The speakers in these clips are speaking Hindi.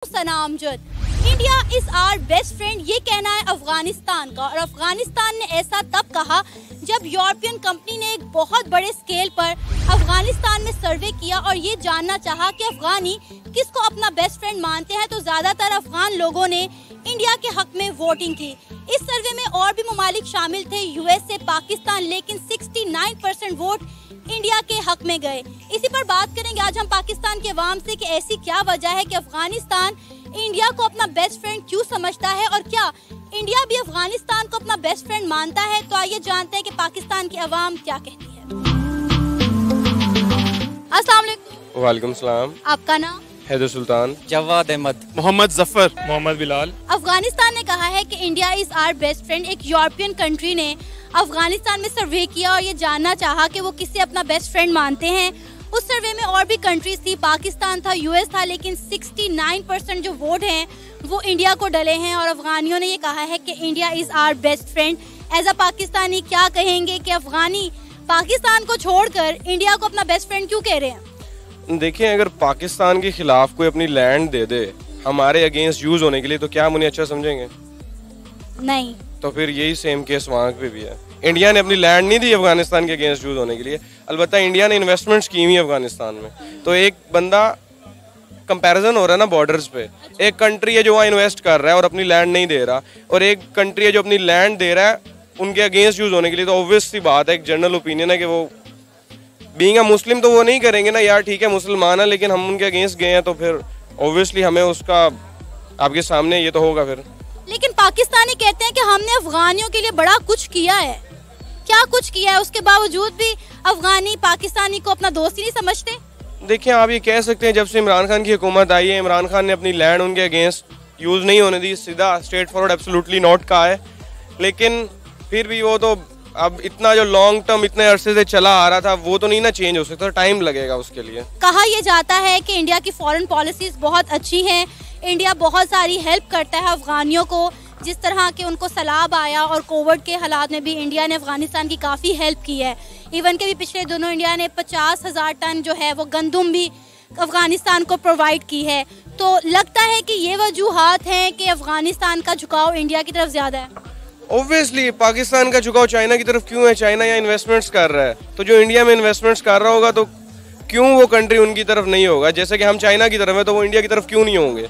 सनामजद India is our best friend, ये कहना है अफगानिस्तान का। और अफगानिस्तान ने ऐसा तब कहा जब यूरोपियन कंपनी ने एक बहुत बड़े स्केल पर अफगानिस्तान में सर्वे किया और ये जानना चाहा कि अफगानी किसको अपना बेस्ट फ्रेंड मानते हैं। तो ज्यादातर अफगान लोगों ने इंडिया के हक में वोटिंग की। इस सर्वे में और भी ममालिक शामिल थे, यूएसए, पाकिस्तान, लेकिन 69% वोट इंडिया के हक में गए। इसी पर बात करेंगे आज हम पाकिस्तान के अवाम से कि ऐसी क्या वजह है कि अफगानिस्तान इंडिया को अपना बेस्ट फ्रेंड क्यों समझता है और क्या इंडिया भी अफगानिस्तान को अपना बेस्ट फ्रेंड मानता है। तो आइए जानते हैं कि पाकिस्तान की अवाम क्या कहती है। अस्सलाम वालेकुम। वालेकुम सलाम। आपका नाम? हैदर सुल्तान, जवाद अहमद, मोहम्मद जफर, मोहम्मद बिलाल। अफगानिस्तान ने कहा है कि India is our best friend. एक यूरोपियन कंट्री ने अफगानिस्तान में सर्वे किया और ये जानना चाहा कि वो किसे अपना बेस्ट फ्रेंड मानते हैं। उस सर्वे में और भी कंट्रीज थी, पाकिस्तान था, यूएस था, लेकिन 69% जो वोट हैं वो इंडिया को डले हैं। और अफगानियों ने ये कहा है कि India is our best friend. As a Pakistani क्या कहेंगे कि अफगानी पाकिस्तान को छोड़कर इंडिया को अपना बेस्ट फ्रेंड क्यों कह रहे हैं? देखिए, अगर पाकिस्तान के खिलाफ कोई अपनी लैंड दे दे हमारे अगेंस्ट यूज होने के लिए, तो क्या हम उन्हें अच्छा समझेंगे? नहीं। तो फिर यही सेम केस वहाँ पे भी है। इंडिया ने अपनी लैंड नहीं दी अफगानिस्तान के अगेंस्ट यूज होने के लिए, अलबत्ता इंडिया ने इन्वेस्टमेंट्स की हुई अफगानिस्तान में। तो एक बंदा कंपैरिजन हो रहा है ना बॉर्डर्स पे। एक कंट्री है जो वहाँ इन्वेस्ट कर रहा है और अपनी लैंड नहीं दे रहा, और एक कंट्री है जो अपनी लैंड दे रहा है उनके अगेंस्ट यूज होने के लिए। तो ऑब्वियस सी बात है, एक जनरल ओपिनियन है कि वो बीइंग अ मुस्लिम तो वो नहीं करेंगे ना यार, ठीक है मुसलमान है लेकिन हम उनके अगेंस्ट गए हैं, तो फिर ऑब्वियसली हमें उसका आपके सामने ये तो होगा फिर। लेकिन पाकिस्तानी कहते हैं कि हमने अफगानियों के लिए बड़ा कुछ किया है। क्या कुछ किया है? उसके बावजूद भी अफगानी पाकिस्तानी को अपना दोस्त ही नहीं समझते। देखिए, आप ये कह सकते हैं जब से इमरान खान की हुकूमत आई है, इमरान खान ने अपनी लैंड उनके अगेंस्ट यूज नहीं होने दी, सीधा स्ट्रेट फॉरवर्ड एब्सोल्युटली नॉट कहा है। लेकिन फिर भी वो तो अब इतना जो लॉन्ग टर्म इतने अरसे से चला आ रहा था वो तो नहीं ना चेंज हो सकता, टाइम लगेगा उसके लिए। कहा यह जाता है कि इंडिया की फॉरेन पॉलिसीज बहुत अच्छी हैं। इंडिया बहुत सारी हेल्प करता है अफगानियों को, जिस तरह के उनको सैलाब आया और कोविड के हालात में भी इंडिया ने अफगानिस्तान की काफ़ी हेल्प की है। इवन के भी पिछले दिनों इंडिया ने 50,000 टन जो है वो गंदम भी अफगानिस्तान को प्रोवाइड की है। तो लगता है कि ये वजूहात हैं कि अफगानिस्तान का झुकाव इंडिया की तरफ ज़्यादा है। ऑब्वियसली पाकिस्तान का झुकाव चाइना की तरफ क्यों है? चाइना यहाँ इन्वेस्टमेंट्स कर रहा है, तो जो इंडिया में इन्वेस्टमेंट्स कर रहा होगा तो क्यों वो कंट्री उनकी तरफ नहीं होगा? जैसे कि हम चाइना की तरफ है तो वो इंडिया की तरफ क्यों नहीं होंगे?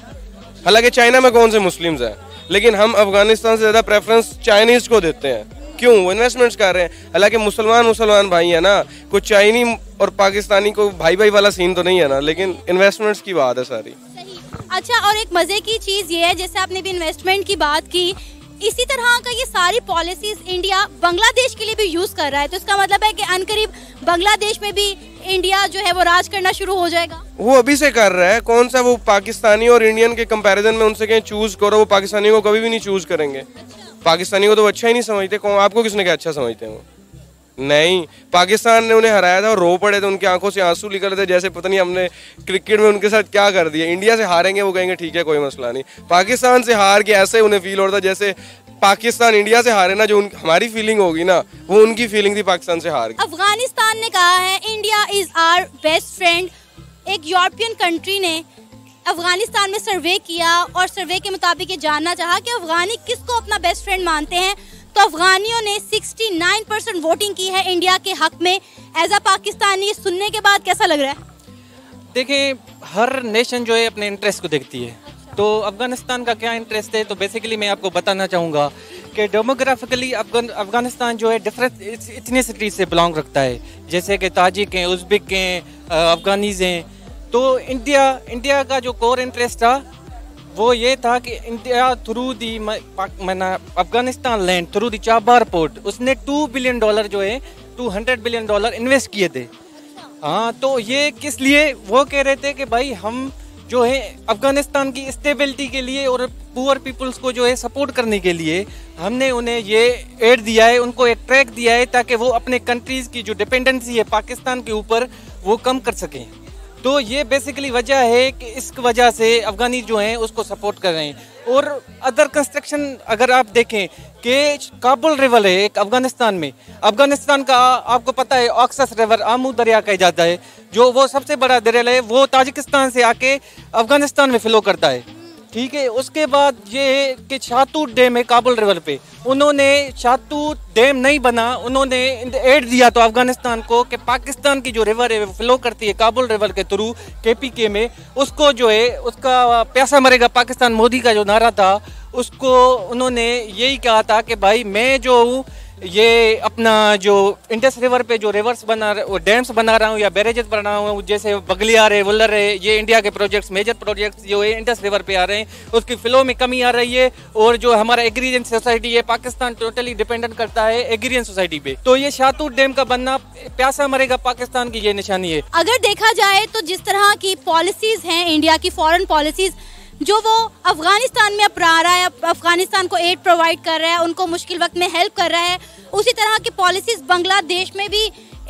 हालांकि चाइना में कौन से मुस्लिम्स हैं, लेकिन हम अफगानिस्तान से ज़्यादा प्रेफरेंस चाइनीज़ को देते हैं। क्यों? वो इन्वेस्टमेंट्स कर रहे हैं। हालांकि मुसलमान भाई है ना, कुछ चाइनी और पाकिस्तानी को भाई भाई वाला सीन तो नहीं है ना, लेकिन इन्वेस्टमेंट्स की बात है सारी। सही। अच्छा, और एक मज़े की चीज़ ये है, जैसे आपने भी इन्वेस्टमेंट की बात की, इसी तरह का ये सारी पॉलिसीज इंडिया बांग्लादेश के लिए भी यूज कर रहा है। तो इसका मतलब है कि अनकरीब बांग्लादेश में भी इंडिया जो है वो राज करना शुरू हो जाएगा। वो अभी से कर रहा है। कौन सा वो पाकिस्तानी और इंडियन के कंपैरिजन में उनसे कहीं चूज करो, वो पाकिस्तानी को कभी भी नहीं चूज करेंगे। पाकिस्तानी को तो अच्छा ही नहीं समझते। कौन आपको किसने क्या अच्छा समझते हैं? वो नहीं, पाकिस्तान ने उन्हें हराया था और रो पड़े थे, उनकी आंखों से आंसू निकल रहे थे, जैसे पता नहीं हमने क्रिकेट में उनके साथ क्या कर दिया। इंडिया से हारेंगे वो कहेंगे ठीक है कोई मसला नहीं, पाकिस्तान से हार के ऐसे उन्हें फील हो रहा था जैसे पाकिस्तान इंडिया से हारे ना, जो हमारी फीलिंग होगी ना वो उनकी फीलिंग थी पाकिस्तान से हार के। अफगानिस्तान ने कहा है India is our best friend. एक यूरोपियन कंट्री ने अफगानिस्तान में सर्वे किया और सर्वे के मुताबिक ये जानना चाहा कि अफगानी किसको अपना बेस्ट फ्रेंड मानते हैं। तो अफगानियों ने 69% वोटिंग की है इंडिया के हक में। एज अ पाकिस्तानी सुनने के बाद कैसा लग रहा है? देखें, हर नेशन जो है अपने इंटरेस्ट को देखती है। तो अफगानिस्तान का क्या इंटरेस्ट है, तो बेसिकली मैं आपको बताना चाहूँगा कि डेमोग्राफिकली अफगानिस्तान जो है डिफरेंट इथनिसिटीज से बिलोंग रखता है, जैसे कि ताजिक हैं, उज़्बेक हैं, अफगानीज हैं। तो इंडिया का जो कोर इंटरेस्ट था वो ये था कि India through the Afghanistan land through the Chabahar port, उसने $2 बिलियन जो है $200 बिलियन इन्वेस्ट किए थे। हाँ, तो ये किस लिए? वो कह रहे थे कि भाई हम जो है अफगानिस्तान की स्टेबिलिटी के लिए और पुअर पीपल्स को जो है सपोर्ट करने के लिए हमने उन्हें ये एड दिया है, उनको एक ट्रैक दिया है ताकि वो अपने कंट्रीज़ की जो डिपेंडेंसी है पाकिस्तान के ऊपर वो कम कर सकें। तो ये बेसिकली वजह है कि इस वजह से अफगानी जो हैं उसको सपोर्ट कर रहे हैं। और अदर कंस्ट्रक्शन अगर आप देखें कि काबुल रिवर है एक अफगानिस्तान में, अफगानिस्तान का आपको पता है ऑक्सस रिवर आमू दरिया कहा जाता है, जो वो सबसे बड़ा दरिया है, वो ताजिकिस्तान से आके अफगानिस्तान में फ्लो करता है। ठीक है। उसके बाद ये है कि शातूत डैम है काबुल रिवर पे, उन्होंने शातूत डैम नहीं बना, उन्होंने एड दिया तो अफगानिस्तान को कि पाकिस्तान की जो रिवर है वो फ्लो करती है काबुल रिवर के थ्रू KPK में, उसको जो है उसका प्यासा मरेगा पाकिस्तान, मोदी का जो नारा था उसको उन्होंने यही कहा था कि भाई मैं जो हूँ ये अपना जो इंडस रिवर पे जो रिवर्स बना वो डैम्स बना रहा हूँ या बैरेजेस बना रहा हूँ, जैसे बगलियार है, वुलर है, ये इंडिया के प्रोजेक्ट्स मेजर प्रोजेक्ट्स जो है इंडस रिवर पे आ रहे हैं, उसकी फ्लो में कमी आ रही है। और जो हमारा एग्रीरियन सोसाइटी है, पाकिस्तान टोटली डिपेंडेंट करता है एग्रीरियन सोसाइटी पे, तो ये शातूत डैम का बनना प्यासा मरेगा पाकिस्तान की ये निशानी है। अगर देखा जाए तो जिस तरह की पॉलिसीज हैं इंडिया की, फॉरेन पॉलिसीज जो वो अफगानिस्तान में अपना रहा है, अफगानिस्तान को एड प्रोवाइड कर रहा है, उनको मुश्किल वक्त में हेल्प कर रहा है, उसी तरह की पॉलिसीज बांग्लादेश में भी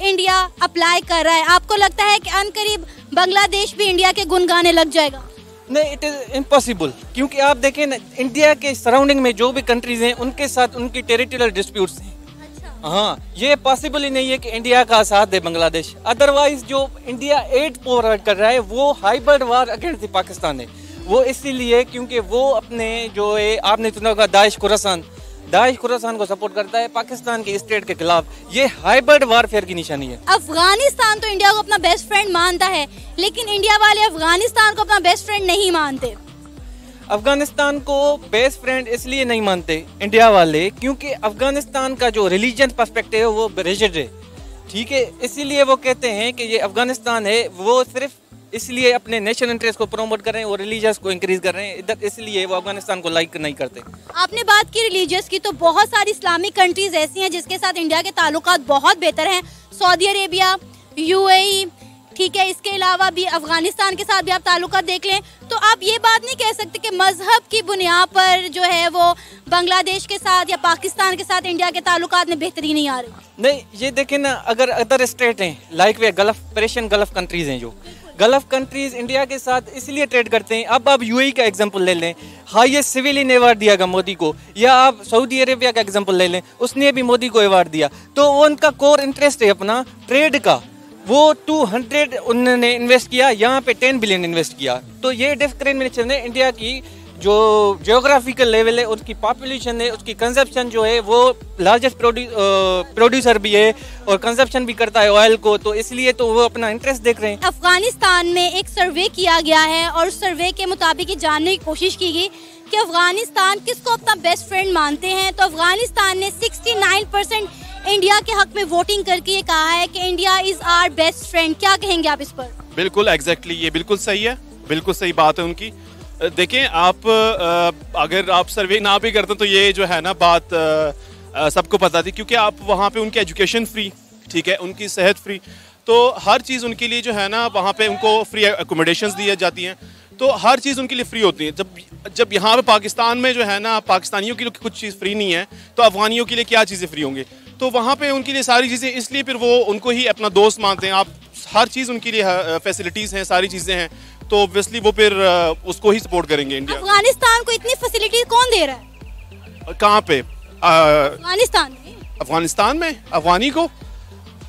इंडिया अप्लाई कर रहा है। आपको लगता है कि अनकरीब बांग्लादेश भी इंडिया के गुण गाने लग जाएगा? नहीं, इट इज इम्पॉसिबल, क्योंकि आप देखें ना इंडिया के सराउंडिंग में जो भी कंट्रीज हैं उनके साथ उनकी टेरिटोरियल डिस्प्यूट्स हैं। हाँ, ये पॉसिबल ही नहीं है कि इंडिया का साथ दे बांग्लादेश। अदरवाइज जो इंडिया एड प्रोवाइड कर रहा है वो हाइब्रिड वार अगेंस्ट पाकिस्तान है, वो इसीलिए क्योंकि वो अपने जो है आपने सुना होगा दाइश खुरासान को सपोर्ट करता है पाकिस्तान के स्टेट के खिलाफ। ये हाइब्रिड वारफेयर की निशानी है। अफगानिस्तान तो इंडिया को अपना बेस्ट फ्रेंड मानता है, लेकिन इंडिया वाले अफगानिस्तान को अपना बेस्ट फ्रेंड नहीं मानते। अफगानिस्तान को बेस्ट फ्रेंड इसलिए नहीं मानते इंडिया वाले क्योंकि अफगानिस्तान का जो रिलीजन पर्सपेक्टिव है वो रिजिड है, ठीक है। इसीलिए वो कहते हैं कि ये अफगानिस्तान है वो सिर्फ इसलिए अपने नेशनल इंटरेस्ट को प्रमोट कर रहे हैं और रिलीजियस को इंक्रीज कर रहे हैं इधर, इसलिए वो अफगानिस्तान को लाइक नहीं करते। आपने बात की रिलीजियस की, तो बहुत सारी इस्लामिक कंट्रीज ऐसी हैं जिसके साथ इंडिया के ताल्लुकात बहुत बेहतर हैं, सऊदी अरेबिया, UAE, ठीक है। इसके अलावा भी अफगानिस्तान के साथ भी आप ताल्लुकात देख लें, तो आप ये बात नहीं कह सकते कि मजहब की बुनियाद पर जो है वो बांग्लादेश के साथ या पाकिस्तान के साथ इंडिया के ताल्लुकात में बेहतरी नहीं आ रही। नहीं, ये देखें ना, अगर अदर स्टेट हैं लाइक वे पर्शियन गल्फ कंट्रीज हैं, जो गल्फ कंट्रीज इंडिया के साथ इसलिए ट्रेड करते हैं। अब आप UAE का एग्जांपल ले लें, हाईएस्ट सिविलियन अवार्ड दिया गया मोदी को, या आप सऊदी अरेबिया का एग्जांपल ले लें, उसने भी मोदी को अवार्ड दिया। तो वो उनका कोर इंटरेस्ट है अपना ट्रेड का, वो 200 उन्होंने इन्वेस्ट किया, यहाँ पे 10 बिलियन इन्वेस्ट किया। तो ये डिस्क्रिमिनेशन है इंडिया की जो जियोग्राफिकल लेवल है, उसकी पॉपुलेशन है, उसकी कंजप्शन जो है वो लार्जेस्ट प्रोड्यूसर भी है और कंजप्शन भी करता है ऑयल को, तो इसलिए तो वो अपना इंटरेस्ट देख रहे हैं। अफगानिस्तान में एक सर्वे किया गया है और उस सर्वे के मुताबिक ये जानने की कोशिश की गई कि अफगानिस्तान किसको अपना बेस्ट फ्रेंड मानते हैं, तो अफगानिस्तान ने 69% इंडिया के हक में वोटिंग करके ये कहा है कि India is our best friend. क्या कहेंगे आप इस पर? बिल्कुल एग्जैक्टली, ये बिल्कुल सही है, बिल्कुल सही बात है उनकी। देखें आप, अगर आप सर्वे ना भी करते तो ये जो है ना बात सबको पता थी, क्योंकि आप वहाँ पे उनकी एजुकेशन फ्री, ठीक है, उनकी सेहत फ्री, तो हर चीज़ उनके लिए जो है ना वहाँ पे उनको फ्री अकोमोडेशंस दी जाती हैं, तो हर चीज़ उनके लिए फ्री होती है। जब यहाँ पे पाकिस्तान में जो है ना पाकिस्तानियों के लिए कुछ चीज़ फ्री नहीं है, तो अफगानियों के लिए क्या चीज़ें फ्री होंगी? तो वहाँ पे उनके लिए सारी चीज़ें, इसलिए फिर वो उनको ही अपना दोस्त मानते हैं। आप हर चीज़ उनके लिए फैसिलिटीज़ हैं, सारी चीज़ें हैं, तो ऑब्वियसली वो फिर उसको ही सपोर्ट करेंगे इंडिया। अफगानिस्तान को इतनी फैसिलिटीज कौन दे रहा है? कहाँ पे? अफगानिस्तान में। अफगानिस्तान में अफगानी को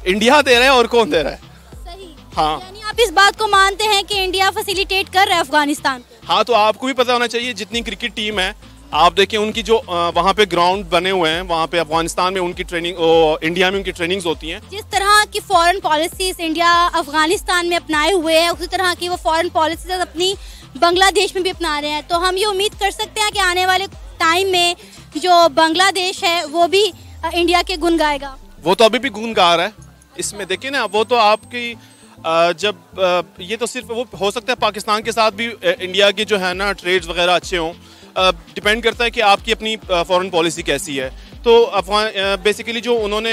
इंडिया दे रहा है, और कौन दे रहा है? सही। हाँ, यानी आप इस बात को मानते हैं कि इंडिया फैसिलिटेट कर रहा है अफगानिस्तान? हाँ, तो आपको भी पता होना चाहिए, जितनी क्रिकेट टीम है आप देखें उनकी जो वहाँ पे ग्राउंड बने हुए हैं, वहाँ पे अफगानिस्तान में उनकी ट्रेनिंग, इंडिया में उनकी ट्रेनिंग्स होती हैं। जिस तरह की फॉरेन पॉलिसीज इंडिया अफगानिस्तान में अपनाए हुए हैं, उसी तरह की वो फॉरेन पॉलिसीज अपनी बांग्लादेश में भी अपना रहे हैं, तो हम ये उम्मीद कर सकते हैं कि आने वाले टाइम में जो बांग्लादेश है वो भी इंडिया के गुण गाएगा। वो तो अभी भी गुण गा रहा है इसमें, देखिए ना, वो तो आपकी जब ये तो सिर्फ वो हो सकता है पाकिस्तान के साथ भी इंडिया के जो है ना ट्रेड्स वगैरह अच्छे हों, डिपेंड करता है कि आपकी अपनी फॉरेन पॉलिसी कैसी है। तो बेसिकली जो उन्होंने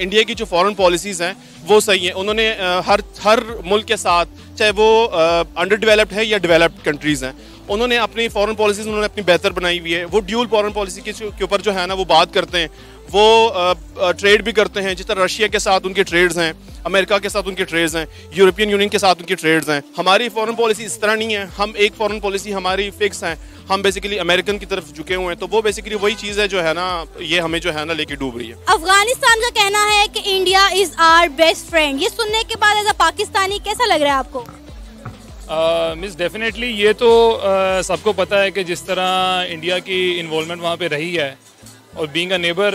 इंडिया की जो फॉरेन पॉलिसीज़ हैं वो सही हैं। उन्होंने हर मुल्क के साथ, चाहे वो अंडर डेवलप्ड है या डेवलप्ड कंट्रीज़ हैं, उन्होंने अपनी फॉरेन पॉलिसीज़ उन्होंने अपनी बेहतर बनाई हुई है। वो ड्यूल फॉरेन पॉलिसी के ऊपर जो है ना वो बात करते हैं, वो ट्रेड भी करते हैं, जिस तरह रशिया के साथ उनके ट्रेड्स हैं, अमेरिका के साथ उनके ट्रेड्स हैं, यूरोपियन यूनियन के साथ उनके ट्रेड्स हैं। हमारी फॉरेन पॉलिसी इस तरह नहीं है, हम एक फॉरेन पॉलिसी हमारी फिक्स है, हम बेसिकली अमेरिकन की तरफ झुके हुए हैं, तो वो बेसिकली वही चीज़ है जो है ना ये हमें जो है ना लेके डूब रही है। अफगानिस्तान का कहना है कि India is our best friend, ये सुनने के बाद एज अ पाकिस्तानी कैसा लग रहा है आपको? मिस डेफिनेटली ये तो सबको पता है कि जिस तरह इंडिया की इन्वॉल्वमेंट वहाँ पे रही है और बीइंग अ नेबर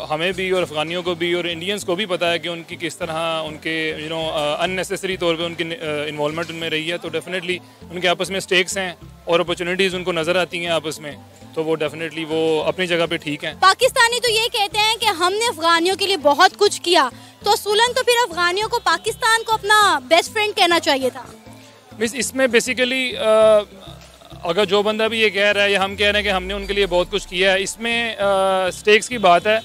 हमें भी और अफ़गानियों को भी और इंडियंस को भी पता है कि उनकी किस तरह उनके अननेसेसरी तौर पे उनकी इन्वॉल्वमेंट उनमें रही है। तो डेफिनेटली उनके आपस में स्टेक्स हैं और अपॉर्चुनिटीज़ उनको नज़र आती हैं आपस में, तो वो डेफिनेटली वो अपनी जगह पे ठीक हैं। पाकिस्तानी तो ये कहते हैं कि हमने अफगानियों के लिए बहुत कुछ किया, तो असूलन तो फिर अफगानियों को पाकिस्तान को अपना बेस्ट फ्रेंड कहना चाहिए था। मिस इसमें बेसिकली अगर जो बंदा भी ये कह रहा है या हम कह रहे हैं कि हमने उनके लिए बहुत कुछ किया है, इसमें स्टेक्स की बात है।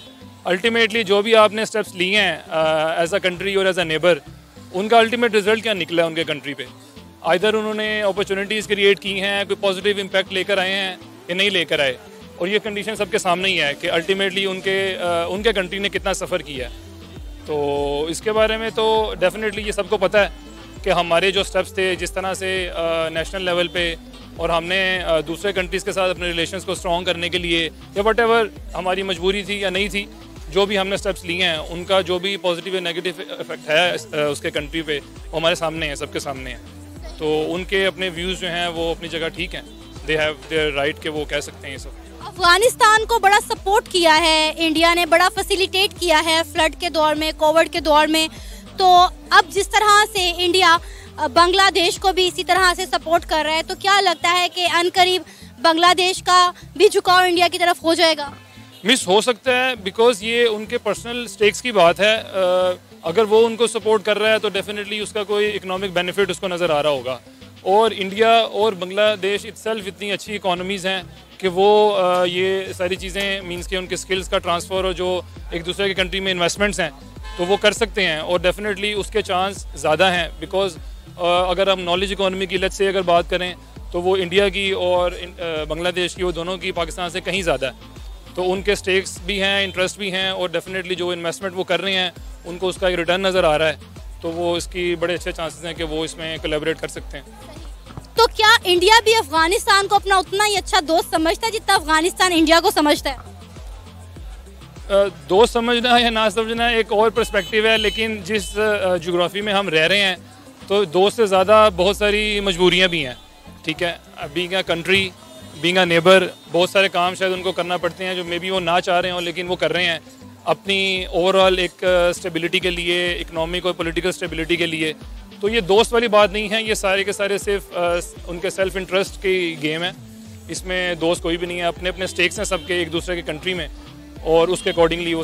अल्टीमेटली जो भी आपने स्टेप्स लिए हैं एज अ कंट्री और एज अ नेबर, उनका अल्टीमेट रिजल्ट क्या निकला है उनके कंट्री पे। आइदर उन्होंने अपॉर्चुनिटीज़ क्रिएट की हैं, कोई पॉजिटिव इम्पैक्ट लेकर आए हैं या नहीं लेकर आए, और ये कंडीशन सबके सामने ही है कि अल्टीमेटली उनके कंट्री ने कितना सफ़र किया है। तो इसके बारे में तो डेफिनेटली ये सबको पता है कि हमारे जो स्टेप्स थे जिस तरह से नेशनल लेवल पे, और हमने दूसरे कंट्रीज़ के साथ अपने रिलेशंस को स्ट्रॉन्ग करने के लिए या वटेवर हमारी मजबूरी थी या नहीं थी, जो भी हमने स्टेप्स लिए हैं, उनका जो भी पॉजिटिव या नेगेटिव इफेक्ट है उसके कंट्री पे, वो हमारे सामने है, सबके सामने है। तो उनके अपने व्यूज़ जो हैं वो अपनी जगह ठीक हैं, दे हैव देयर राइट के वो कह सकते हैं ये सब। अफगानिस्तान को बड़ा सपोर्ट किया है इंडिया ने, बड़ा फैसिलिटेट किया है फ्लड के दौर में, कोविड के दौर में। तो अब जिस तरह से इंडिया बांग्लादेश को भी इसी तरह से सपोर्ट कर रहा है, तो क्या लगता है कि अनकरीब बांग्लादेश का भी झुकाव इंडिया की तरफ हो जाएगा? मिस हो सकता है, बिकॉज ये उनके पर्सनल स्टेक्स की बात है। अगर वो उनको सपोर्ट कर रहा है तो डेफिनेटली उसका कोई इकोनॉमिक बेनिफिट उसको नज़र आ रहा होगा। और इंडिया और बांग्लादेश इटसेल्फ इतनी अच्छी इकोनॉमीज़ हैं कि वो ये सारी चीज़ें मींस के उनके स्किल्स का ट्रांसफ़र और जो एक दूसरे की कंट्री में इन्वेस्टमेंट्स हैं तो वो कर सकते हैं, और डेफिनेटली उसके चांस ज़्यादा हैं। बिकॉज अगर हम नॉलेज इकोनॉमी की लत से अगर बात करें तो वो इंडिया की और बांग्लादेश की, वो दोनों की पाकिस्तान से कहीं ज़्यादा है। तो उनके स्टेक्स भी हैं, इंटरेस्ट भी हैं, और डेफिनेटली जो इन्वेस्टमेंट वो कर रहे हैं उनको उसका एक रिटर्न नज़र आ रहा है, तो वो इसकी बड़े अच्छे चांसेस हैं कि वो इसमें कोलैबोरेट कर सकते हैं। तो क्या इंडिया भी अफगानिस्तान को अपना उतना ही अच्छा दोस्त समझता है जितना अफगानिस्तान इंडिया को समझता है? दोस्त समझना या ना समझना एक और पर्सपेक्टिव है, लेकिन जिस ज्योग्राफी में हम रह रहे हैं तो दोस्त से ज़्यादा बहुत सारी मजबूरियाँ भी हैं। ठीक है, being a country, being a neighbour, बहुत सारे काम शायद उनको करना पड़ते हैं जो मे बी वो ना चाह रहे हों, लेकिन वो कर रहे हैं अपनी ओवरऑल एक स्टेबिलिटी के लिए, इकोनॉमिक और पॉलिटिकल स्टेबिलिटी के लिए। तो ये दोस्त वाली बात नहीं है, ये सारे के सारे सिर्फ उनके सेल्फ इंटरेस्ट की गेम है। इसमें दोस्त कोई भी नहीं है, अपने अपने स्टेक्स हैं सबके एक दूसरे के कंट्री में, और उसके अकॉर्डिंगली वो